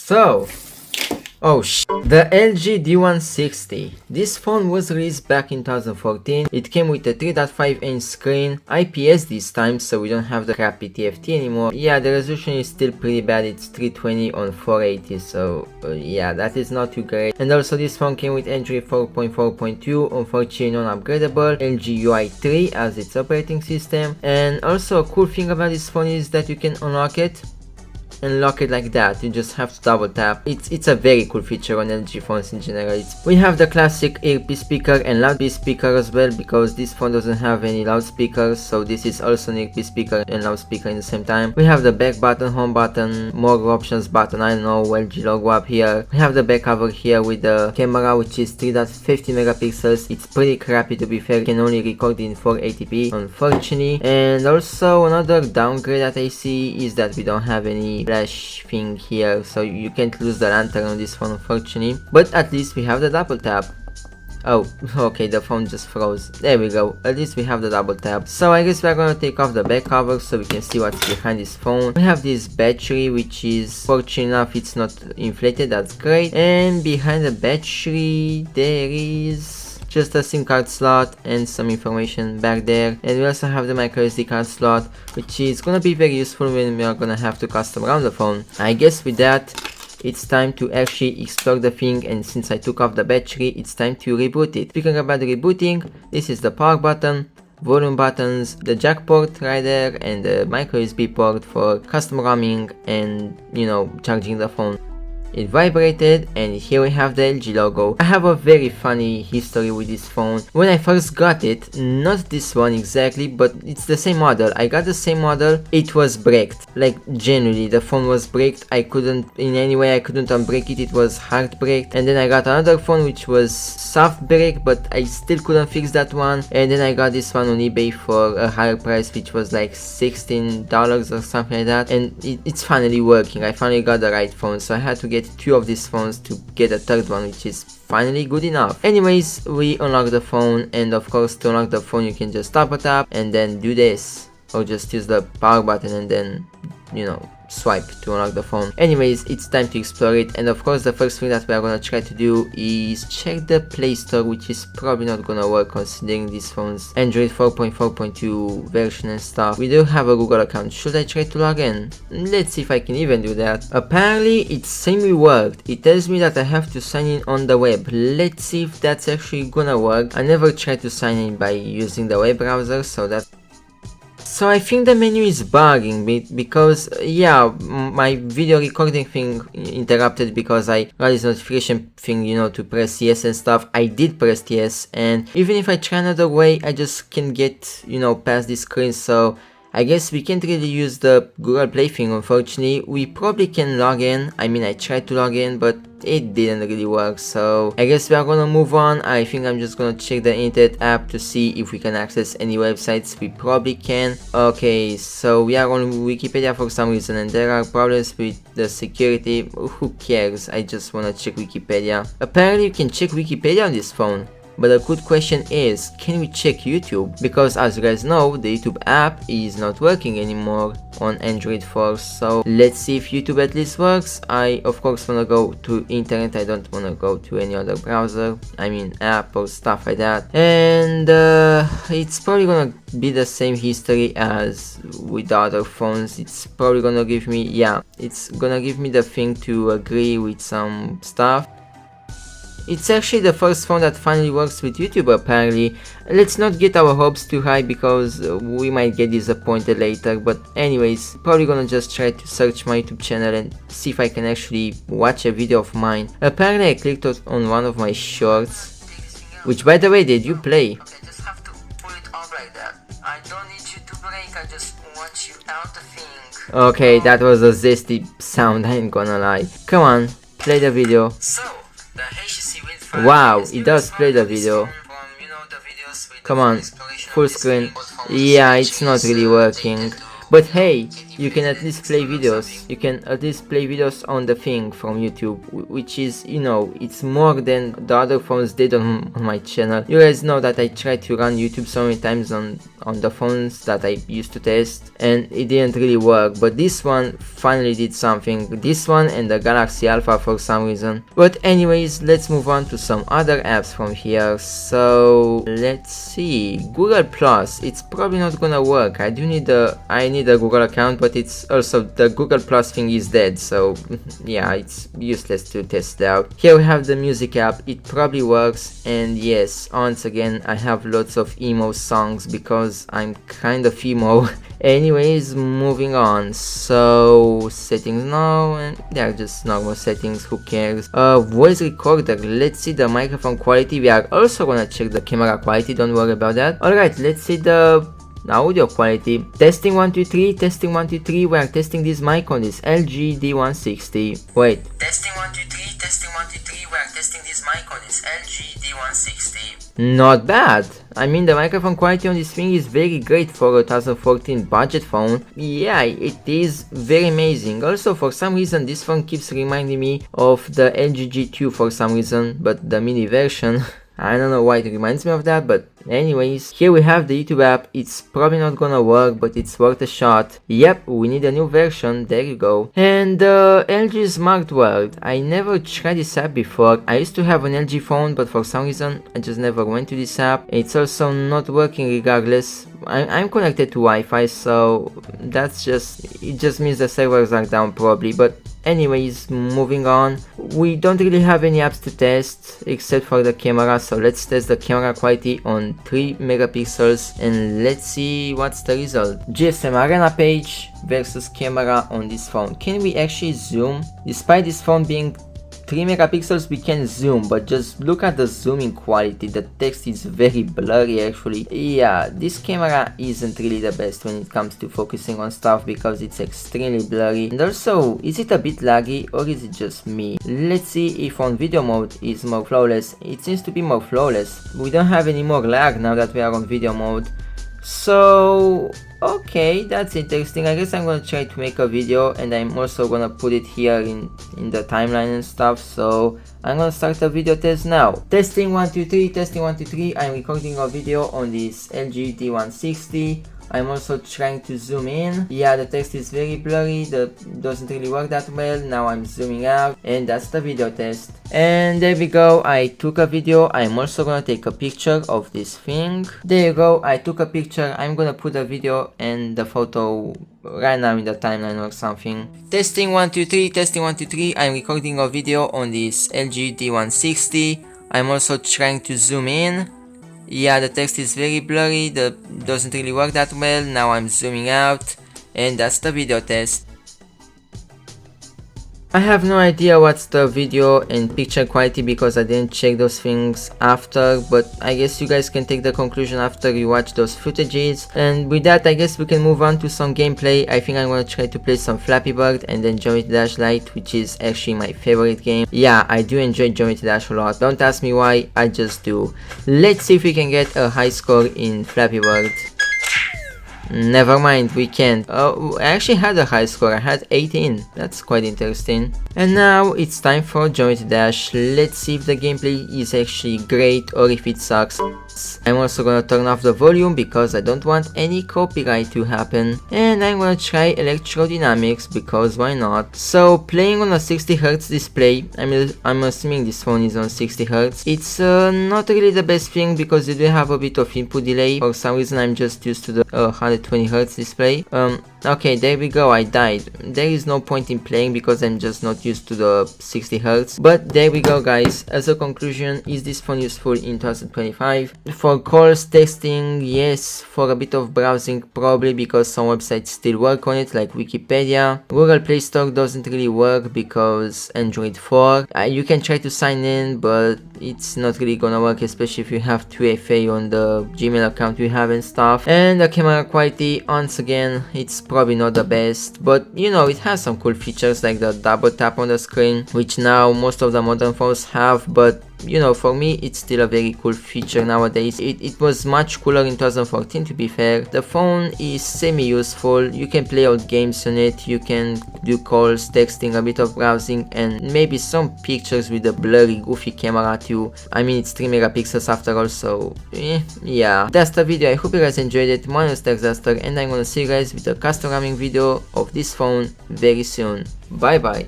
The LG D160. This phone was released back in 2014. It came with a 3.5-inch screen, IPS this time, so we don't have the crappy TFT anymore. Yeah, the resolution is still pretty bad. It's 320 on 480, so yeah, that is not too great. And also this phone came with Android 4.4.2, unfortunately non-upgradable, LG UI 3 as its operating system. And also a cool thing about this phone is that you can unlock it and lock it like that. You just have to double tap. It's a very cool feature on LG phones in general. We have the classic earpiece speaker and loudspeaker speaker as well, because this phone doesn't have any loudspeakers, so this is also an earpiece speaker and loudspeaker in the same time. We have the back button, home button, more options button, I don't know, LG logo up here. We have the back cover here with the camera, which is 3.50 megapixels. It's pretty crappy, to be fair. You can only record in 480p unfortunately. And also another downgrade that I see is that we don't have any flash thing here, so you can't lose the lantern on this phone unfortunately, but at least we have the double tap. Oh, okay, the phone just froze. There we go, at least we have the double tap. So I guess we're gonna take off the back cover so we can see what's behind this phone. We have this battery, which is, fortunately enough, it's not inflated, that's great. And behind the battery there is just a SIM card slot and some information back there. And we also have the micro SD card slot, which is gonna be very useful when we are gonna have to custom around the phone. I guess with that, it's time to actually explore the thing, and since I took off the battery, it's time to reboot it. Speaking about rebooting, this is the power button, volume buttons, the jack port right there, and the micro USB port for custom roaming and, you know, charging the phone. It vibrated, and here we have the LG logo. I have a very funny history with this phone. When I first got it, not this one exactly, but it's the same model. I got the same model, it was bricked. Like, genuinely, the phone was bricked. I couldn't, in any way, I couldn't unbreak it. It was hard bricked. And then I got another phone which was soft brick, but I still couldn't fix that one. And then I got this one on eBay for a higher price, which was like $16 or something like that. And it's finally working. I finally got the right phone, so I had to get two of these phones to get a third one, which is finally good enough. Anyways, we unlock the phone, and of course to unlock the phone you can just double tap and then do this, or just use the power button and then, you know, swipe to unlock the phone. Anyways, it's time to explore it, and of course the first thing that we are gonna try to do is check the Play Store, which is probably not gonna work considering this phone's Android 4.4.2 version and stuff. We do have a Google account. Should I try to log in? Let's see if I can even do that. Apparently it semi-worked. It tells me that I have to sign in on the web. Let's see if that's actually gonna work. I never tried to sign in by using the web browser, so I think the menu is bugging me, because yeah, my video recording thing interrupted because I got this notification thing, you know, to press yes and stuff. I did press yes, and even if I try another way, I just can't get, you know, past this screen. So I guess we can't really use the Google Play thing unfortunately. We probably can log in. I mean, I tried to log in, but it didn't really work, so I guess we are gonna move on. I think I'm just gonna check the internet app to see if we can access any websites. We probably can. Okay, so we are on Wikipedia for some reason, and there are problems with the security. Who cares? I just wanna check Wikipedia. Apparently you can check Wikipedia on this phone. But the good question is, can we check YouTube? Because as you guys know, the YouTube app is not working anymore on Android 4. So let's see if YouTube at least works. I of course wanna go to internet. I don't wanna go to any other browser. I mean app or stuff like that. And it's probably gonna be the same history as with the other phones. It's probably gonna give me, yeah, it's gonna give me the thing to agree with some stuff. It's actually the first phone that finally works with YouTube apparently. Let's not get our hopes too high because we might get disappointed later, but anyways, probably gonna just try to search my YouTube channel and see if I can actually watch a video of mine. Apparently I clicked on one of my shorts, which by the way, did you play? Okay, just have to pull it out like that. I don't need you to break, I just want you out the thing. Okay, that was a zesty sound, I ain't gonna lie. Come on, play the video. So, the HTC Wind 5 wow, it does play the video. Come on, full screen. Yeah, it's not really working. But hey, you can at least play videos. You can at least play videos on the thing from YouTube, which is, you know, it's more than the other phones did on my channel. You guys know that I tried to run YouTube so many times on the phones that I used to test, and it didn't really work, but this one finally did something. This one and the Galaxy Alpha for some reason. But anyways, let's move on to some other apps from here. So let's see, Google Plus. It's probably not gonna work. I need a Google account, but it's also, the Google Plus thing is dead, so yeah, it's useless to test out. Here we have the music app. It probably works, and yes, once again I have lots of emo songs because I'm kind of emo. Anyways, moving on. So settings now, and they're just normal settings, who cares. Voice recorder, let's see the microphone quality. We are also gonna check the camera quality, don't worry about that. Alright, let's see the audio quality. Testing 1 2 3, testing 1 2 3. We are testing this mic on this LG D160. Wait. Testing 1 2 3, testing 1 2 3. We are testing this mic on this LG D160. Not bad. I mean, the microphone quality on this thing is very great for a 2014 budget phone. Yeah, it is very amazing. Also, for some reason, this phone keeps reminding me of the LG G2 for some reason, but the mini version. I don't know why it reminds me of that, but anyways, here we have the YouTube app. It's probably not gonna work, but it's worth a shot. Yep, we need a new version, there you go. And LG Smart World. I never tried this app before. I used to have an LG phone, but for some reason I just never went to this app. It's also not working regardless. I'm connected to Wi-Fi, so it just means the servers are down probably. But anyways, moving on. We don't really have any apps to test except for the camera, so let's test the camera quality on 3 megapixels and let's see what's the result. GSM Arena page versus camera on this phone. Can we actually zoom? Despite this phone being 3 megapixels, we can zoom, but just look at the zooming quality. The text is very blurry actually. Yeah, this camera isn't really the best when it comes to focusing on stuff because it's extremely blurry. And also, is it a bit laggy or is it just me? Let's see if on video mode is more flawless. It seems to be more flawless. We don't have any more lag now that we are on video mode. So okay, that's interesting. I guess I'm gonna try to make a video, and I'm also gonna put it here in the timeline and stuff. So I'm gonna start a video test now. Testing 1 2 3, testing 1 2 3. I'm recording a video on this LG D160. I'm also trying to zoom in. Yeah, the text is very blurry, doesn't really work that well. Now I'm zooming out, and that's the video test. And there we go, I took a video. I'm also gonna take a picture of this thing. There you go, I took a picture. I'm gonna put the video and the photo right now in the timeline or something. Testing 1 2 3, testing 1 2 3. I'm recording a video on this LG D160. I'm also trying to zoom in. Yeah, the text is very blurry, doesn't really work that well. Now I'm zooming out, and that's the video test. I have no idea what's the video and picture quality because I didn't check those things after, but I guess you guys can take the conclusion after you watch those footages. And with that, I guess we can move on to some gameplay. I think I'm gonna try to play some Flappy Bird and then Geometry Dash Lite, which is actually my favorite game. Yeah, I do enjoy Geometry Dash a lot. Don't ask me why, I just do. Let's see if we can get a high score in Flappy Bird. Never mind, we can't. Oh, I actually had a high score. I had 18. That's quite interesting. And now it's time for Geometry Dash. Let's see if the gameplay is actually great or if it sucks. I'm also gonna turn off the volume because I don't want any copyright to happen. And I'm gonna try electrodynamics because why not? So playing on a 60Hz display, I'm assuming this phone is on 60Hz. It's not really the best thing because you do have a bit of input delay. For some reason I'm just used to the 120Hz display. Okay, there we go, I died. There is no point in playing because I'm just not used to the 60Hz. But there we go guys, as a conclusion, is this phone useful in 2025? For calls, texting, yes. For a bit of browsing, probably, because some websites still work on it, like Wikipedia. Google Play Store doesn't really work because Android 4. You can try to sign in, but it's not really gonna work, especially if you have 2FA on the Gmail account you have and stuff. And the camera quality, once again, it's probably not the best, but you know, it has some cool features like the double tap on the screen, which now most of the modern phones have, but you know, for me it's still a very cool feature nowadays. It was much cooler in 2014, to be fair. The phone is semi-useful, you can play out games on it, you can do calls, texting, a bit of browsing, and maybe some pictures with a blurry, goofy camera too. I mean, it's 3 megapixels after all, so yeah. That's the video. I hope you guys enjoyed it. My name is Texaster, and I'm gonna see you guys with a custom gaming video of this phone very soon. Bye bye.